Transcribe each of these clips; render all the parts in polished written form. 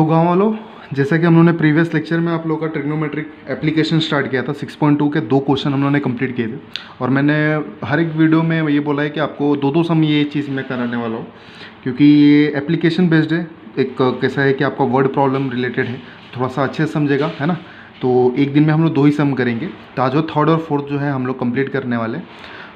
गाँव वालों, जैसा कि हम लोगों ने प्रीवियस लेक्चर में आप लोगों का ट्रिग्नोमेट्रिक एप्लीकेशन स्टार्ट किया था 6.2 के 2 क्वेश्चन हम लोगों ने कंप्लीट किए थे। और मैंने हर एक वीडियो में ये बोला है कि आपको दो सम ये चीज़ मैं कराने वाला हूँ, क्योंकि ये एप्लीकेशन बेस्ड है। एक कैसा है कि आपका वर्ड प्रॉब्लम रिलेटेड है, थोड़ा सा अच्छे से समझेगा, है ना। तो एक दिन में हम लोग 2 ही सम करेंगे। तो आज वो थर्ड और फोर्थ जो है हम लोग कंप्लीट करने वाले।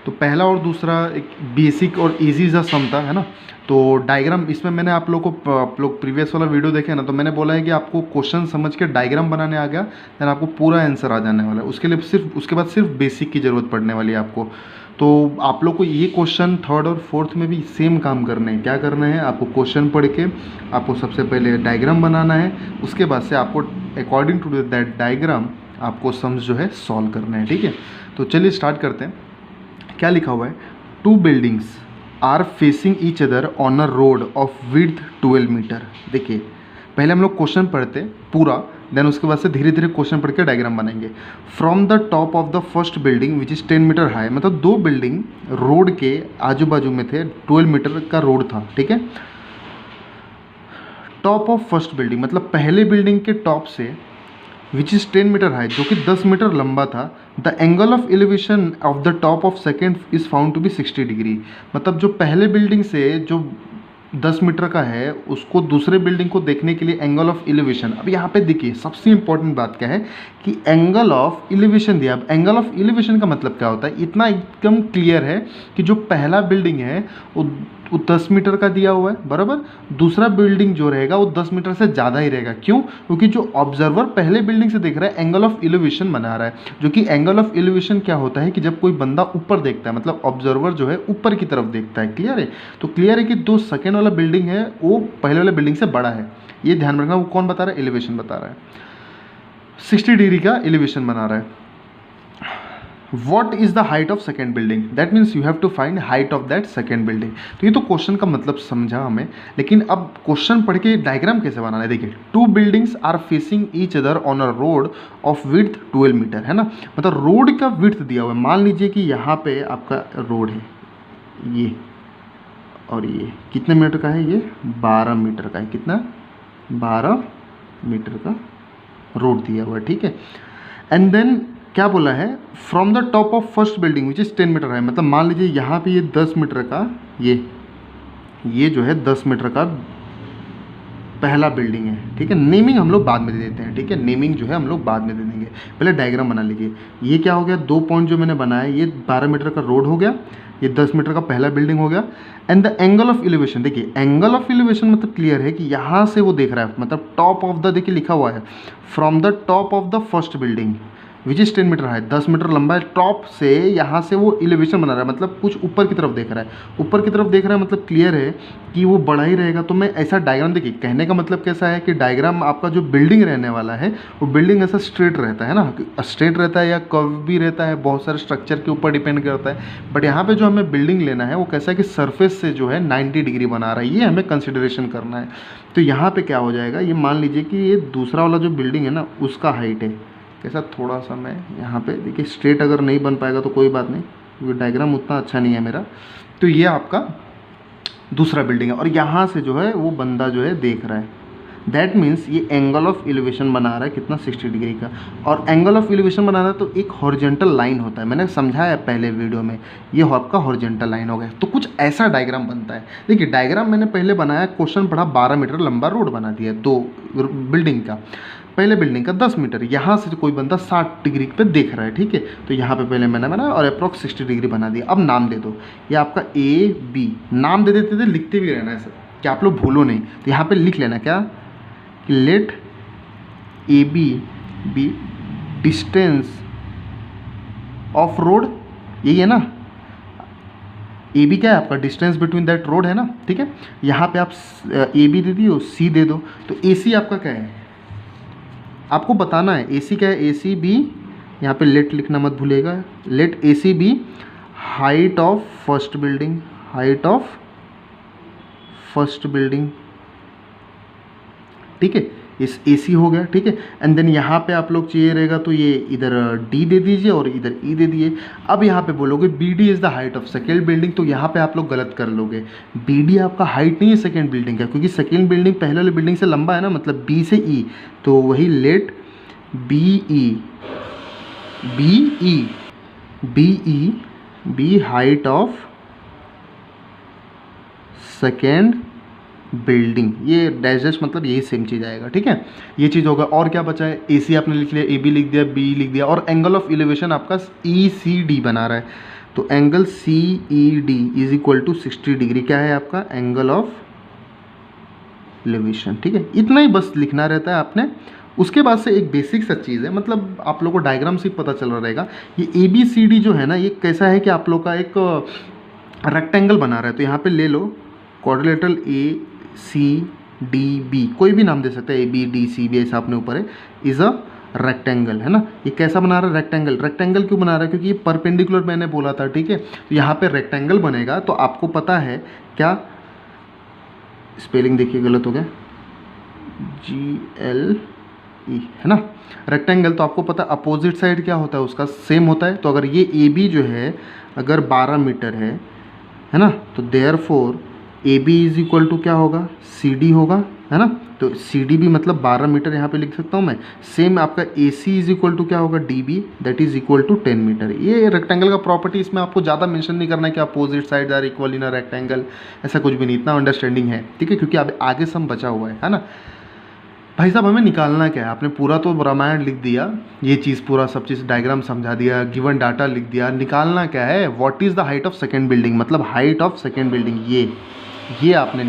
तो पहला और दूसरा एक बेसिक और इजी सा सम था, है ना। तो डायग्राम इसमें मैंने आप लोग प्रीवियस वाला वीडियो देखे ना, तो मैंने बोला है कि आपको क्वेश्चन समझ के डायग्राम बनाने आ गया, देन आपको पूरा आंसर आ जाने वाला है। उसके लिए उसके बाद सिर्फ बेसिक की ज़रूरत पड़ने वाली है आपको। तो आप लोग को ये क्वेश्चन थर्ड और फोर्थ में भी सेम काम करने हैं। क्या करना है, आपको क्वेश्चन पढ़ के आपको सबसे पहले डायग्राम बनाना है, उसके बाद से आपको अकॉर्डिंग टू दैट डायग्राम आपको सम्स जो है सॉल्व करना है, ठीक है। तो चलिए स्टार्ट करते हैं। क्या लिखा हुआ है, 2 buildings are facing each other on a road of width 12 metre. देखिए पहले हम लोग क्वेश्चन पढ़ते पूरा, देन उसके बाद से धीरे धीरे क्वेश्चन पढ़ के डायग्राम बनाएंगे। From the top of the first building which is 10 metre high, मतलब 2 बिल्डिंग रोड के आजू बाजू में थे, 12 मीटर का रोड था, ठीक है। टॉप ऑफ फर्स्ट बिल्डिंग मतलब पहले बिल्डिंग के टॉप से विच इज़ 10 मीटर हाई, जो कि 10 मीटर लंबा था। The angle of elevation of the top of second is found to be 60 degree. मतलब जो पहले बिल्डिंग से जो 10 मीटर का है, उसको दूसरे बिल्डिंग को देखने के लिए एंगल ऑफ एलिवेशन। अब यहाँ पे देखिए सबसे इंपॉर्टेंट बात क्या है कि एंगल ऑफ एलिवेशन दिया। अब एंगल ऑफ एलिवेशन का मतलब क्या होता है, इतना एकदम क्लियर है कि जो पहला बिल्डिंग है वो 10 मीटर का दिया हुआ है, बराबर। दूसरा बिल्डिंग जो रहेगा वो 10 मीटर से ज़्यादा ही रहेगा। क्यों? क्योंकि जो ऑब्जर्वर पहले बिल्डिंग से देख रहा है एंगल ऑफ एलिवेशन बना रहा है, जो कि एंगल ऑफ एलिवेशन क्या होता है कि जब कोई बंदा ऊपर देखता है, मतलब ऑब्जर्वर जो है ऊपर की तरफ देखता है। क्लियर है? तो क्लियर है कि जो सेकेंड वाला बिल्डिंग है वो पहले वाले बिल्डिंग से बड़ा है। ये ध्यान रखना। वो कौन बता रहा है? एलिवेशन बता रहा है। 60 डिग्री का एलिवेशन बना रहा है। What is the height of second building? That means you have to find height of that second building. तो ये तो क्वेश्चन का मतलब समझा हमें, लेकिन अब क्वेश्चन पढ़ के डायग्राम कैसे बनाना है। देखिए 2 buildings are facing each other on a road of width 12 metre, है ना। मतलब रोड का विड्थ दिया हुआ है। मान लीजिए कि यहाँ पे आपका रोड है ये, और ये कितने मीटर का है? ये 12 मीटर का है। कितना? 12 मीटर का रोड दिया हुआ है, ठीक है। एंड देन क्या बोला है, from the top of first building which is 10 metre है। मतलब मान लीजिए यहाँ पे ये 10 मीटर का ये जो है 10 मीटर का पहला बिल्डिंग है, ठीक है। नेमिंग हम लोग बाद में दे देते हैं, ठीक है। नेमिंग जो है हम लोग बाद में दे देंगे। पहले डायग्राम बना लीजिए। ये क्या हो गया, 2 पॉइंट जो मैंने बनाया, ये 12 मीटर का रोड हो गया, ये 10 मीटर का पहला बिल्डिंग हो गया। And the angle of elevation, देखिए एंगल ऑफ एलिवेशन मतलब क्लियर है कि यहाँ से वो देख रहा है, मतलब टॉप ऑफ द, देखिए लिखा हुआ है from the top of the first building which is 10 metre है, 10 मीटर लंबा है। टॉप से यहाँ से वो एलिवेशन बना रहा है, मतलब कुछ ऊपर की तरफ देख रहा है। ऊपर की तरफ देख रहा है मतलब क्लियर है कि वो बड़ा ही रहेगा। तो मैं ऐसा डायग्राम, देखिए कहने का मतलब कैसा है कि डायग्राम आपका जो बिल्डिंग रहने वाला है वो बिल्डिंग ऐसा स्ट्रेट रहता है ना, स्ट्रेट रहता है या कर्व भी रहता है, बहुत सारे स्ट्रक्चर के ऊपर डिपेंड करता है। बट यहाँ पे जो हमें बिल्डिंग लेना है वो कैसा है कि सरफेस से जो है 90 डिग्री बना रहा है, ये हमें कंसिडरेशन करना है। तो यहाँ पे क्या हो जाएगा, ये मान लीजिए कि ये दूसरा वाला जो बिल्डिंग है ना उसका हाइट है कैसा, थोड़ा सा मैं यहाँ पे देखिए स्ट्रेट अगर नहीं बन पाएगा तो कोई बात नहीं, क्योंकि डायग्राम उतना अच्छा नहीं है मेरा। तो ये आपका दूसरा बिल्डिंग है और यहाँ से जो है वो बंदा जो है देख रहा है। दैट मीन्स ये एंगल ऑफ एलिवेशन बना रहा है कितना, 60 डिग्री का। और एंगल ऑफ एलिवेशन बना रहा है तो एक हॉरिजॉन्टल लाइन होता है, मैंने समझाया पहले वीडियो में, ये आपका हॉरिजॉन्टल लाइन हो गया। तो कुछ ऐसा डायग्राम बनता है। देखिए डायग्राम मैंने पहले बनाया, क्वेश्चन पढ़ा, 12 मीटर लंबा रोड बना दिया 2 बिल्डिंग का। पहले बिल्डिंग का 10 मीटर, यहाँ से कोई बंदा 60 डिग्री पे देख रहा है, ठीक है। तो यहाँ पे पहले मैंने बनाया और अप्रॉक्स 60 डिग्री बना दिया। अब नाम दे दो, ये आपका AB नाम दे देते थे, लिखते भी रहना है सर, कि आप लोग भूलो नहीं। तो यहाँ पे लिख लेना क्या, let AB B distance of road, यही है ना। AB क्या है आपका, डिस्टेंस बिटवीन दैट रोड है ना, ठीक है। यहाँ पे आप AB दे दियो, C दे दो। तो AC आपका क्या है, आपको बताना है। AC क्या है, ACB, यहाँ पे लेट लिखना मत भूलेगा। Let ACB height of first building, height of first building, ठीक है। इस AC हो गया, ठीक है। एंड देन यहाँ पे आप लोग चाहिए रहेगा तो ये इधर D दे दीजिए और इधर E दे दिए। अब यहाँ पे बोलोगे BD is the height of second building, तो यहाँ पे आप लोग गलत कर लोगे। BD आपका हाइट नहीं है सेकेंड बिल्डिंग का, क्योंकि सेकेंड बिल्डिंग पहले वाली बिल्डिंग से लंबा है ना, मतलब B से E, तो वही let BE height of second building, ये डैश मतलब यही सेम चीज़ आएगा, ठीक है। ये चीज़ होगा। और क्या बचा है, AC आपने लिख लिया, AB लिख दिया, BE लिख दिया, और एंगल ऑफ इलेवेशन आपका ECD बना रहा है, तो angle CED is equal to 60 degree क्या है आपका एंगल ऑफ इलेवेशन, ठीक है। इतना ही बस लिखना रहता है आपने। उसके बाद से एक बेसिक सा चीज़ है, मतलब आप लोगों को डायग्राम से पता चल रहा रहेगा, ये ABCD जो है ना, ये कैसा है कि आप लोग का एक रेक्टेंगल बना रहा है। तो यहाँ पे ले लो क्वाड्रिलेटरल ACDB, कोई भी नाम दे सकते हैं, ABDCB ऐसा अपने ऊपर है, इज़ अ रेक्टेंगल, है ना। ये कैसा बना रहा है रेक्टेंगल, रेक्टेंगल क्यों बना रहा है, क्योंकि ये परपेंडिकुलर मैंने बोला था, ठीक है। तो यहाँ पे रेक्टेंगल बनेगा, तो आपको पता है क्या, स्पेलिंग देखिए गलत हो गया, GLE, है ना, रेक्टेंगल। तो आपको पता है अपोजिट साइड क्या होता है उसका, सेम होता है। तो अगर ये AB जो है अगर 12 मीटर है ना, तो therefore AB is equal to क्या होगा, CD होगा, है ना। तो CD भी मतलब 12 मीटर यहाँ पे लिख सकता हूँ मैं। सेम आपका AC इज इक्वल टू क्या होगा, DB, that is equal to 10 metre. ये रेक्टेंगल का प्रॉपर्टी, इसमें आपको ज़्यादा मेंशन नहीं करना है कि opposite side are equal in a rectangle, ऐसा कुछ भी नहीं, इतना अंडरस्टैंडिंग है, ठीक है, क्योंकि अब आगे सम बचा हुआ है ना। भाई साहब हमें निकालना क्या है, आपने पूरा तो रामायण लिख दिया, ये चीज़ पूरा सब चीज़ डायग्राम समझा दिया, गिवन डाटा लिख दिया, निकालना क्या है, what is the height of second building, मतलब हाइट ऑफ सेकेंड बिल्डिंग, ये आपने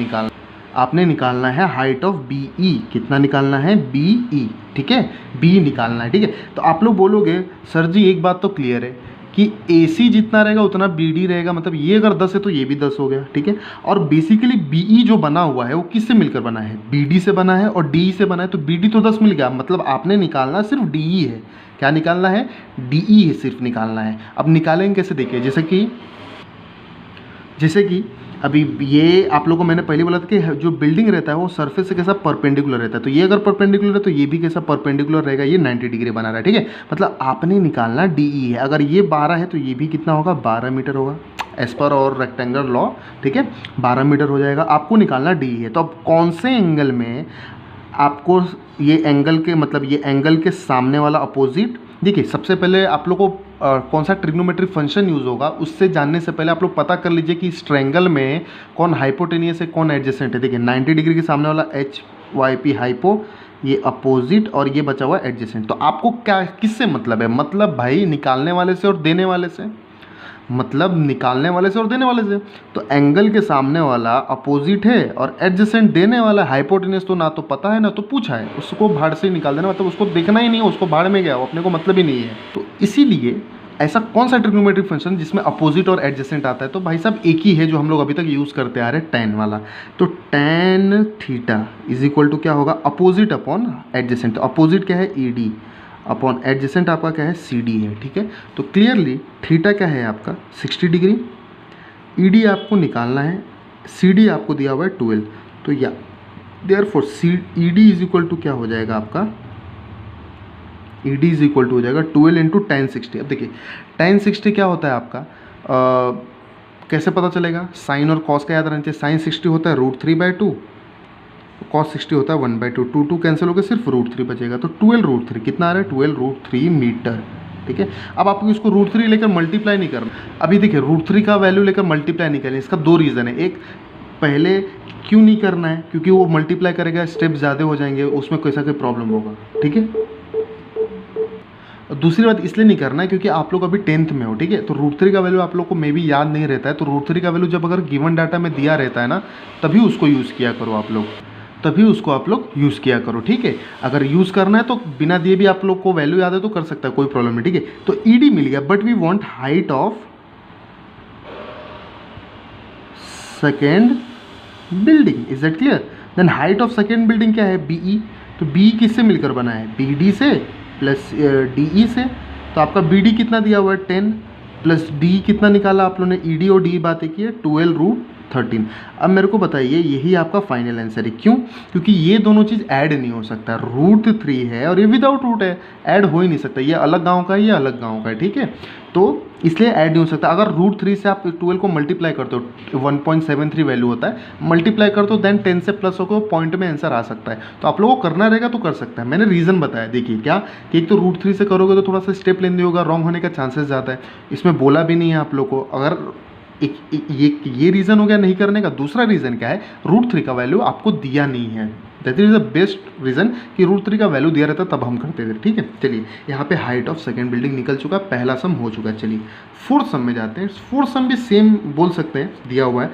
निकालना है हाइट ऑफ BE, कितना निकालना है BE, ठीक है, B निकालना है, ठीक है। तो आप लोग बोलोगे सर जी एक बात तो क्लियर है कि AC जितना रहेगा उतना BD रहेगा, मतलब ये अगर 10 है तो ये भी 10 हो गया, ठीक है। और बेसिकली BE जो बना हुआ है वो किससे मिलकर बना है, BD से बना है और DE से बना है, तो BD तो 10 मिल गया, मतलब आपने निकालना सिर्फ DE है। क्या निकालना है, DE है, सिर्फ निकालना है। अब निकालेंगे कैसे, देखिए, जैसे कि अभी ये आप लोगों को मैंने पहले बोला था कि जो बिल्डिंग रहता है वो सरफेस से कैसा परपेंडिकुलर रहता है, तो ये अगर परपेंडिकुलर है तो ये भी कैसा परपेंडिकुलर रहेगा, ये 90 डिग्री बना रहा है, ठीक है। मतलब आपने निकालना DE है, अगर ये 12 है तो ये भी कितना होगा, 12 मीटर होगा, एज पर और रेक्टेंगल लॉ, ठीक है, 12 मीटर हो जाएगा। आपको निकालना DE है, तो अब कौन से एंगल में आपको ये एंगल के, मतलब ये एंगल के सामने वाला अपोजिट, देखिए सबसे पहले आप लोग को कौन सा ट्रिग्नोमेट्रिक फंक्शन यूज़ होगा, उससे जानने से पहले आप लोग पता कर लीजिए कि इस ट्रायंगल में कौन हाइपोटेनियस है कौन एडजेसेंट है। देखिए 90 डिग्री के सामने वाला HYP हाइपो, ये अपोजिट, और ये बचा हुआ एडजेसेंट। तो आपको क्या किससे मतलब है, मतलब भाई निकालने वाले से और देने वाले से, मतलब निकालने वाले से और देने वाले से। तो एंगल के सामने वाला अपोजिट है और एडजेसेंट देने वाला, हाइपोटेनस तो ना तो पता है ना तो पूछा है, उसको भाड़ से निकाल देना, मतलब उसको देखना ही नहीं है, उसको भाड़ में गया, वो अपने को मतलब ही नहीं है। तो इसीलिए ऐसा कौन सा ट्रिग्नोमेट्रिक फंक्शन जिसमें अपोजिट और एडजेसेंट आता है, तो भाई साहब एक ही है जो हम लोग अभी तक यूज़ करते आ रहे हैं, tan वाला। तो tan theta is equal to क्या होगा, अपोजिट अपॉन एडजेसेंट। तो अपोजिट क्या है, ED अपॉन एडजेसेंट आपका क्या है, CD है, ठीक है। तो क्लियरली थीटा क्या है आपका 60 डिग्री, ED आपको निकालना है, CD आपको दिया हुआ है 12, तो या therefore ED is equal to क्या हो जाएगा आपका, ED इज इक्वल टू हो जाएगा 12 इंटू tan 60। अब देखिए tan 60 क्या होता है आपका, कैसे पता चलेगा, साइन और कॉस का याद रहना चाहिए। साइन 60 होता है √3/2, कॉस 60 होता है 1/2, 2 कैंसिल हो गया, सिर्फ √3 बचेगा। तो 12√3 कितना आ रहा है, 12√3 मीटर, ठीक है। अब आपको इसको √3 लेकर मल्टीप्लाई नहीं करना। अभी देखिए √3 का वैल्यू लेकर मल्टीप्लाई नहीं करना, इसका 2 रीज़न है। एक, पहले क्यों नहीं करना है, क्योंकि वो मल्टीप्लाई करेगा स्टेप ज़्यादा हो जाएंगे, उसमें कैसा कोई प्रॉब्लम होगा, ठीक है। दूसरी बात इसलिए नहीं करना है क्योंकि आप लोग अभी 10th में हो, ठीक है। तो √3 का वैल्यू आप लोग को मे भी याद नहीं रहता है, तो √3 का वैल्यू जब अगर गिवन डाटा में दिया रहता है ना, तभी उसको यूज़ किया करो आप लोग, तभी उसको आप लोग यूज़ किया करो, ठीक है। अगर यूज़ करना है तो बिना दिए भी आप लोग को वैल्यू याद है तो कर सकता है, कोई प्रॉब्लम नहीं, ठीक है। तो ED मिल गया, but we want height of second building, is that clear. Then height of second building क्या है, BE। तो BE किससे मिलकर बना है, BD से प्लस DE से। तो आपका BD कितना दिया हुआ है 10, प्लस D कितना निकाला आप लोगों ने, ED और DE बातें की है 12√3, 13। अब मेरे को बताइए, यही आपका फाइनल आंसर है। क्यों? क्योंकि ये दोनों चीज़ ऐड नहीं हो सकता। √3 है और ये विदाउट रूट है, ऐड हो ही नहीं सकता। ये अलग गांव का है, ये अलग गांव का है, ठीक है, तो इसलिए ऐड नहीं हो सकता। अगर √3 से आप 12 को मल्टीप्लाई करते हो, 1.73 वैल्यू होता है, मल्टीप्लाई कर दो, देन 10 से प्लस होकर पॉइंट में आंसर आ सकता है। तो आप लोगों को करना रहेगा तो कर सकता है। मैंने रीज़न बताया, देखिए क्या कि एक तो √3 से करोगे तो थोड़ा सा स्टेप लेंदी होगा, रॉन्ग होने का चांसेस ज़्यादा है। इसमें बोला भी नहीं है आप लोग को। अगर ये रीज़न हो गया नहीं करने का। दूसरा रीज़न क्या है, √3 का वैल्यू आपको दिया नहीं है। That is the best reason कि √3 का वैल्यू दिया रहता तब हम करते थे, ठीक है। चलिए, यहाँ पे हाइट ऑफ सेकेंड बिल्डिंग निकल चुका है, पहला सम हो चुका है। चलिए फोर्थ सम में जाते हैं। फोर्थ सम भी सेम बोल सकते हैं, दिया हुआ है।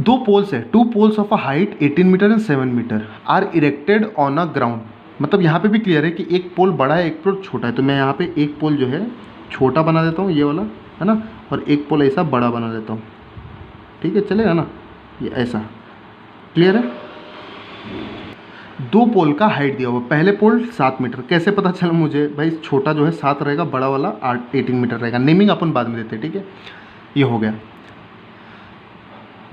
2 पोल्स है, 2 poles of a height 18 metre and 7 metre are erected on a ground. मतलब यहाँ पे भी क्लियर है कि एक पोल बड़ा है, एक पोल छोटा है। तो मैं यहाँ पे एक पोल जो है छोटा बना देता हूँ, ये वाला है ना, और एक पोल ऐसा बड़ा बना देता हूँ, ठीक है, चलेगा ना, ये ऐसा। क्लियर है? 2 पोल का हाइट दिया हुआ, पहले पोल 7 मीटर। कैसे पता चला मुझे? भाई छोटा जो है 7 रहेगा, बड़ा वाला 18 मीटर रहेगा। नेमिंग अपन बाद में देते हैं, ठीक है। ये हो गया।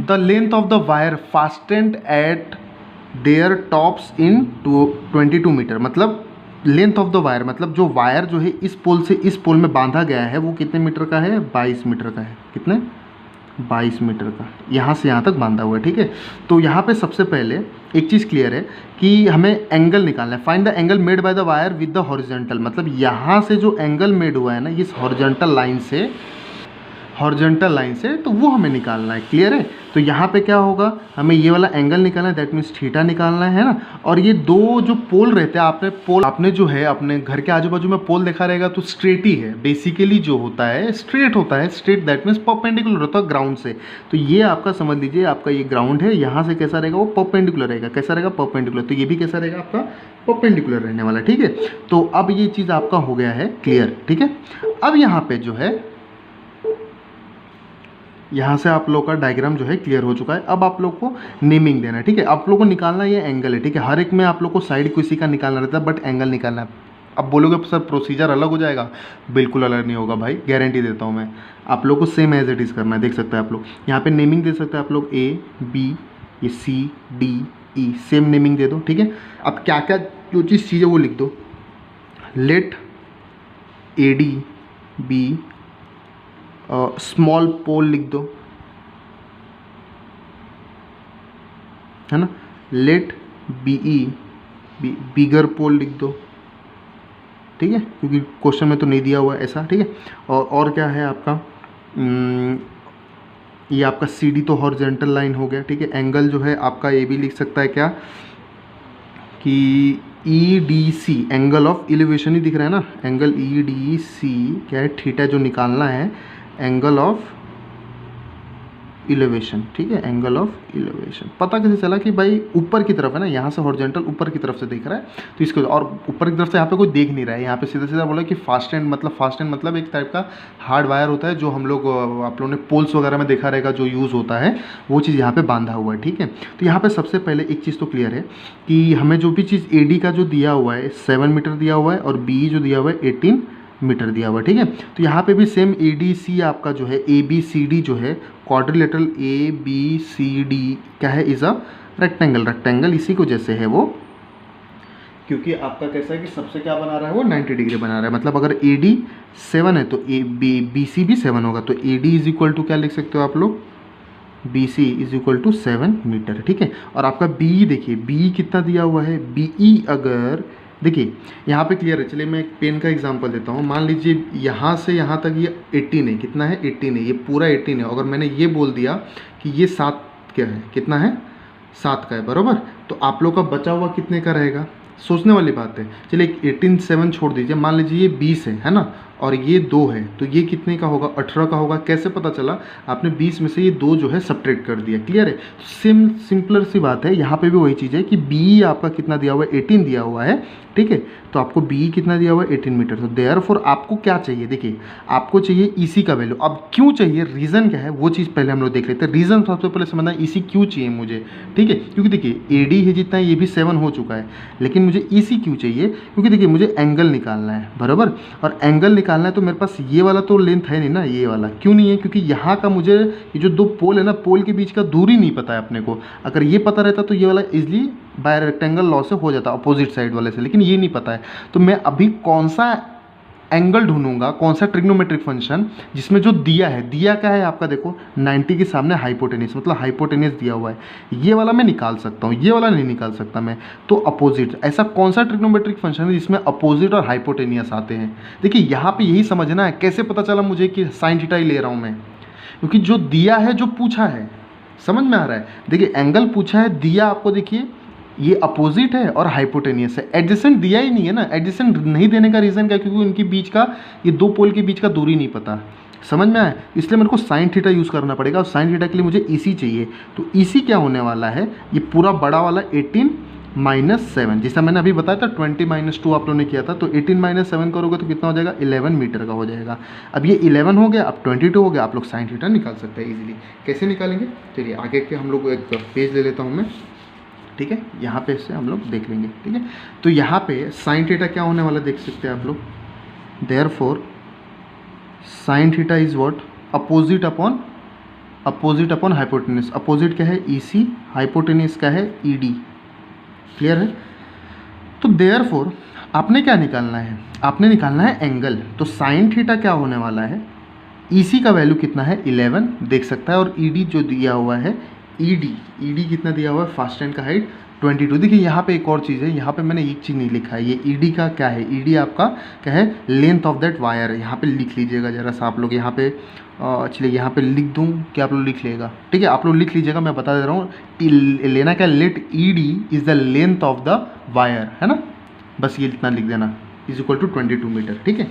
The length of the wire fastened at their tops in 22 metre. मतलब लेंथ ऑफ द वायर, मतलब जो वायर जो है इस पोल से इस पोल में बांधा गया है वो कितने मीटर का है? 22 मीटर का है। कितने? 22 मीटर का, यहाँ से यहाँ तक बांधा हुआ है, ठीक है। तो यहाँ पे सबसे पहले एक चीज़ क्लियर है कि हमें एंगल निकालना है। Find the angle made by the wire with the horizontal. मतलब यहाँ से जो एंगल मेड हुआ है ना, इस हॉरिजॉन्टल लाइन से, तो वो हमें निकालना है। क्लियर है? तो यहाँ पे क्या होगा, हमें ये वाला एंगल निकालना है, दैट मीन्स थीटा निकालना है ना। और ये दो जो पोल रहते हैं, आपने जो है अपने घर के आजू बाजू में पोल देखा रहेगा तो स्ट्रेट ही है। बेसिकली जो होता है स्ट्रेट होता है, स्ट्रेट दैट मीन्स परपेंडिकुलर होता है ग्राउंड से। तो ये आपका समझ लीजिए, आपका ये ग्राउंड है, यहाँ से कैसा रहेगा, वो परपेंडिकुलर रहेगा। कैसा रहेगा? परपेंडिकुलर। तो ये भी कैसा रहेगा आपका? परपेंडिकुलर रहने वाला, ठीक है। तो अब ये चीज़ आपका हो गया है क्लियर, ठीक है। अब यहाँ पे जो है, यहाँ से आप लोग का डायग्राम जो है क्लियर हो चुका है। अब आप लोग को नेमिंग देना है, ठीक है। आप लोग को निकालना ये एंगल है, ठीक है। हर एक में आप लोग को साइड किसी का निकालना रहता है, बट एंगल निकालना है। अब बोलोगे सर प्रोसीजर अलग हो जाएगा, बिल्कुल अलग नहीं होगा भाई, गारंटी देता हूँ मैं। आप लोग को सेम एज इट इज़ करना है। देख सकते हैं आप लोग यहाँ पे नेमिंग दे सकते हैं आप लोग, A B, ये C D E, same naming दे दो, ठीक है। अब क्या क्या जो चीज़ चाहिए वो लिख दो। लेट AD बी स्मॉल पोल लिख दो, है ना। लेट BE बी बिगर पोल लिख दो, ठीक है, क्योंकि क्वेश्चन में तो नहीं दिया हुआ है ऐसा, ठीक है। और क्या है आपका, ये आपका CD तो हॉरिजॉन्टल लाइन हो गया, ठीक है। एंगल जो है आपका ये भी लिख सकता है क्या कि EDC, एंगल ऑफ एलिवेशन ही दिख रहा है ना, एंगल EDC क्या है? थीटा जो निकालना है, एंगल ऑफ इलेवेशन, ठीक है, एंगल ऑफ इलेवेशन। पता कैसे चला कि भाई ऊपर की तरफ है ना, यहाँ से हॉरिजॉन्टल ऊपर की तरफ से देख रहा है, तो इसको, और ऊपर की तरफ से यहाँ पे कोई देख नहीं रहा है। यहाँ पे सीधा सीधा बोला कि फास्ट एंड मतलब एक टाइप का हार्ड वायर होता है जो हम लोग, आप लोगों ने पोल्स वगैरह में देखा रहेगा जो यूज़ होता है, वो चीज़ यहाँ पे बांधा हुआ है, ठीक है। तो यहाँ पे सबसे पहले एक चीज़ तो क्लियर है कि हमें जो भी चीज़ AD का जो दिया हुआ है 7 मीटर दिया हुआ है, और BE जो दिया हुआ है 18 मीटर दिया हुआ है, ठीक है। तो यहाँ पे भी सेम ADC आपका जो है ABCD जो है क्वाड्रिलेटरल ABCD क्या है, इज़ अ रेक्टेंगल इसी को जैसे है वो, क्योंकि आपका कैसा है कि सबसे क्या बना रहा है वो 90 डिग्री बना रहा है। मतलब अगर AD 7 है तो BC भी 7 होगा। तो AD इज इक्वल टू क्या लिख सकते हो आप लोग, BC is equal to 7 metre, ठीक है। और आपका BE देखिए, BE कितना दिया हुआ है, BE अगर देखिए यहाँ पे क्लियर है। चलिए मैं एक पेन का एग्जांपल देता हूँ। मान लीजिए यहाँ से यहाँ तक ये 18 है, कितना है 18 है, ये पूरा 18 है। अगर मैंने ये बोल दिया कि ये 7 क्या है, कितना है 7 का है, बराबर। तो आप लोग का बचा हुआ कितने का रहेगा, सोचने वाली बात है। चलिए 18 7 छोड़ दीजिए, मान लीजिए ये 20 है ना, और ये 2 है, तो ये कितने का होगा, 18 का होगा। कैसे पता चला, आपने 20 में से ये 2 जो है सब्ट्रैक्ट कर दिया। क्लियर है? तो सिंपलर सी बात है। यहाँ पे भी वही चीज़ है कि BE आपका कितना दिया हुआ है, 18 दिया हुआ है, ठीक है। तो आपको BE कितना दिया हुआ है, 18 मीटर। तो देयरफॉर आपको क्या चाहिए, देखिए आपको चाहिए EC का वैल्यू। अब क्यों चाहिए, रीज़न क्या है, वो चीज़ पहले हम लोग देख लेते हैं। रीज़न सबसे पहले समझना है EC क्यों चाहिए मुझे, ठीक है। क्योंकि देखिए AD है जितना, ये भी 7 हो चुका है, लेकिन मुझे EC क्यों चाहिए, क्योंकि देखिए मुझे एंगल निकालना है, बराबर। और एंगल निकालना है तो मेरे पास ये वाला तो लेंथ है नहीं ना, ये वाला क्यों नहीं है, क्योंकि यहाँ का मुझे ये जो दो पोल है ना, पोल के बीच का दूरी नहीं पता है अपने को। अगर ये पता रहता तो ये वाला इजली बाय रेक्टेंगल लॉ से हो जाता अपोजिट साइड वाले से, लेकिन ये नहीं पता है। तो मैं अभी कौन सा एंगल ढूंढूंगा, कौन सा ट्रिग्नोमेट्रिक फंक्शन जिसमें जो दिया है, दिया क्या है आपका देखो 90 के सामने हाइपोटेनियस, मतलब हाइपोटेनियस दिया हुआ है, ये वाला मैं निकाल सकता हूँ, ये वाला नहीं निकाल सकता मैं। तो अपोजिट, ऐसा कौन सा ट्रिग्नोमेट्रिक फंक्शन है जिसमें अपोजिट और हाइपोटेनियस आते हैं। देखिए यहाँ पे यही समझना है, कैसे पता चला मुझे कि साइन थीटा ही ले रहा हूँ मैं, क्योंकि जो दिया है, जो पूछा है, समझ में आ रहा है। देखिए एंगल पूछा है, दिया आपको देखिए ये अपोजिट है और हाइपोटेनियस है, एडजेसेंट दिया ही नहीं है ना। एडजेसेंट नहीं देने का रीज़न क्या, क्योंकि उनके बीच का, ये दो पोल के बीच का दूरी नहीं पता, समझ में आया। इसलिए मेरे को साइन थीटा यूज़ करना पड़ेगा, और साइन थीटा के लिए मुझे ईसी चाहिए। तो ईसी क्या होने वाला है, ये पूरा बड़ा वाला 18 - 7, जैसा मैंने अभी बताया था 20 - 2 आप लोगों ने किया था, तो 18 - 7 करोगे तो कितना हो जाएगा, 11 मीटर का हो जाएगा। अब ये 11 हो गया, अब 22 हो गया, आप लोग साइन थीटा निकाल सकते हैं इजीली। कैसे निकालेंगे, चलिए आगे के हम लोग एक पेज ले लेता हूँ मैं, ठीक है, यहाँ पे से हम लोग देख लेंगे, ठीक है। तो यहाँ पे साइन थीटा क्या होने वाला देख सकते हैं आप लोग, therefore sine theta is what, opposite upon hypotenuse. Opposite क्या है, ईसी, हाइपोटेनियस क्या है, ईडी, क्लियर है। तो देयरफॉर आपने क्या निकालना है, आपने निकालना है एंगल। तो साइन थीटा क्या होने वाला है, ईसी का वैल्यू कितना है 11 देख सकता है, और ईडी जो दिया हुआ है, ईडी कितना दिया हुआ है, फास्ट एंड का हाइट 22। देखिए यहाँ पे एक और चीज़ है, यहाँ पे मैंने एक चीज़ नहीं लिखा है, ये ईडी का क्या है, ईडी आपका क्या है, लेंथ ऑफ दैट वायर है। यहाँ पे लिख लीजिएगा जरा सा आप लोग, यहाँ पे चलिए यहाँ पे लिख दूँ कि आप लोग लिख लेगा, ठीक है, आप लोग लिख लीजिएगा, मैं बता दे रहा हूँ। लेना क्या, let ED is the length of the wire, है ना, बस ये इतना लिख देना, इज इक्वल टू 22 मीटर, ठीक है।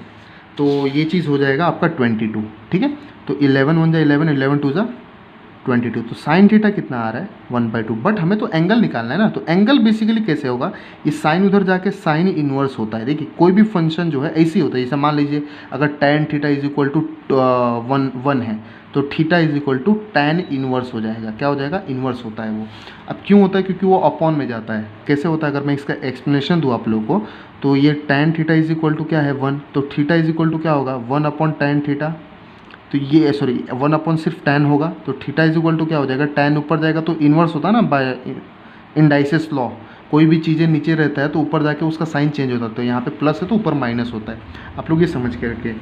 तो ये चीज़ हो जाएगा आपका 22, ठीक है। तो 11 1 जा 11, 11 2 जा 22। तो साइन थीटा कितना आ रहा है 1/2, बट हमें तो एंगल निकालना है ना। तो एंगल बेसिकली कैसे होगा, ये साइन उधर जाके साइन इनवर्स होता है। देखिए कोई भी फंक्शन जो है ऐसे ही होता है, जैसे मान लीजिए अगर tan theta is equal to 1 है, तो theta is equal to tan inverse हो जाएगा। क्या हो जाएगा, इनवर्स होता है वो। अब क्यों होता है, क्योंकि वो अपॉन में जाता है। कैसे होता है, अगर मैं इसका एक्सप्लेनेशन दूँ आप लोगों को, तो ये tan theta is equal to क्या है 1, तो थीटा इज इक्वल टू क्या होगा 1/tan थीटा। तो ये सॉरी 1 सिर्फ tan होगा, तो थीटा इज इक्वल टू क्या हो जाएगा, tan ऊपर जाएगा तो इन्वर्स होता है ना बाय इंडाइसिस लॉ, कोई भी चीज़ें नीचे रहता है तो ऊपर जाके उसका साइन चेंज होता है। तो यहाँ पे प्लस है तो ऊपर माइनस होता है, आप लोग ये समझ के रखिए।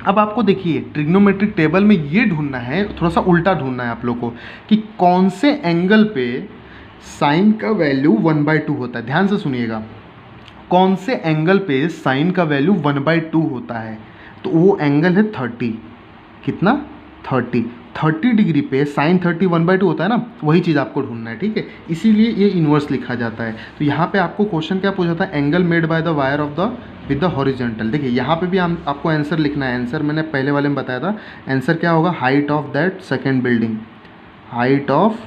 अब आपको देखिए ट्रिग्नोमेट्रिक टेबल में ये ढूंढना है, थोड़ा सा उल्टा ढूंढना है आप लोग को, कि कौन से एंगल पे साइन का वैल्यू 1/2 होता है। ध्यान से सुनिएगा, कौन से एंगल पे साइन का वैल्यू 1/2 होता है, तो वो एंगल है 30, कितना 30 डिग्री पे साइन 30 1/2 होता है ना, वही चीज़ आपको ढूंढना है, ठीक है। इसीलिए ये इन्वर्स लिखा जाता है। तो यहाँ पे आपको क्वेश्चन क्या पूछा था, angle made by the wire of the with the horizontal. देखिए यहाँ पे भी आपको आंसर लिखना है। आंसर मैंने पहले वाले में बताया था, आंसर क्या होगा, height of that second building, height of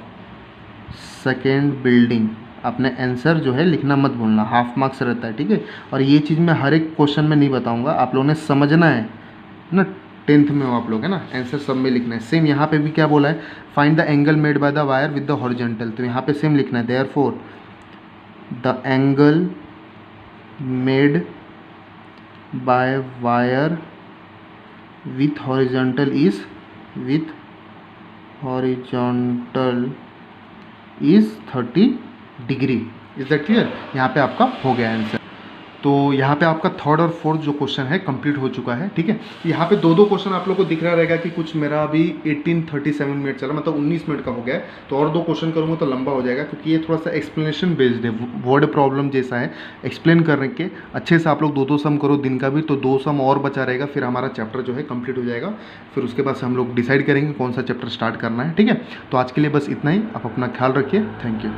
second building. अपने आंसर जो है लिखना मत भूलना, हाफ मार्क्स रहता है, ठीक है। और ये चीज़ मैं हर एक क्वेश्चन में नहीं बताऊँगा, आप लोगों ने समझना है ना, 10th में हो आप लोग, है ना, आंसर सब में लिखना है। सेम यहाँ पे भी क्या बोला है, find the angle made by the wire with the horizontal, तो यहाँ पे सेम लिखना है, therefore the angle made by wire with horizontal is 30 degree. Is that clear, यहाँ पे आपका हो गया आंसर। तो यहाँ पे आपका थर्ड और फोर्थ जो क्वेश्चन है कंप्लीट हो चुका है, ठीक है। यहाँ पे दो क्वेश्चन आप लोग को दिख रहा रहेगा कि कुछ मेरा अभी 18:37 मिनट चला, मतलब 19 मिनट का हो गया है। तो और 2 क्वेश्चन करूँगा तो लंबा हो जाएगा, क्योंकि ये थोड़ा सा एक्सप्लेनेशन बेस्ड है, वर्ड प्रॉब्लम जैसा है। एक्सप्लेन करने के अच्छे से आप लोग 2 सम करो दिन का भी, तो 2 सम और बचा रहेगा, फिर हमारा चैप्टर जो है कंप्लीट हो जाएगा। फिर उसके बाद हम लोग डिसाइड करेंगे कौन सा चैप्टर स्टार्ट करना है, ठीक है। तो आज के लिए बस इतना ही, आप अपना ख्याल रखिए, थैंक यू।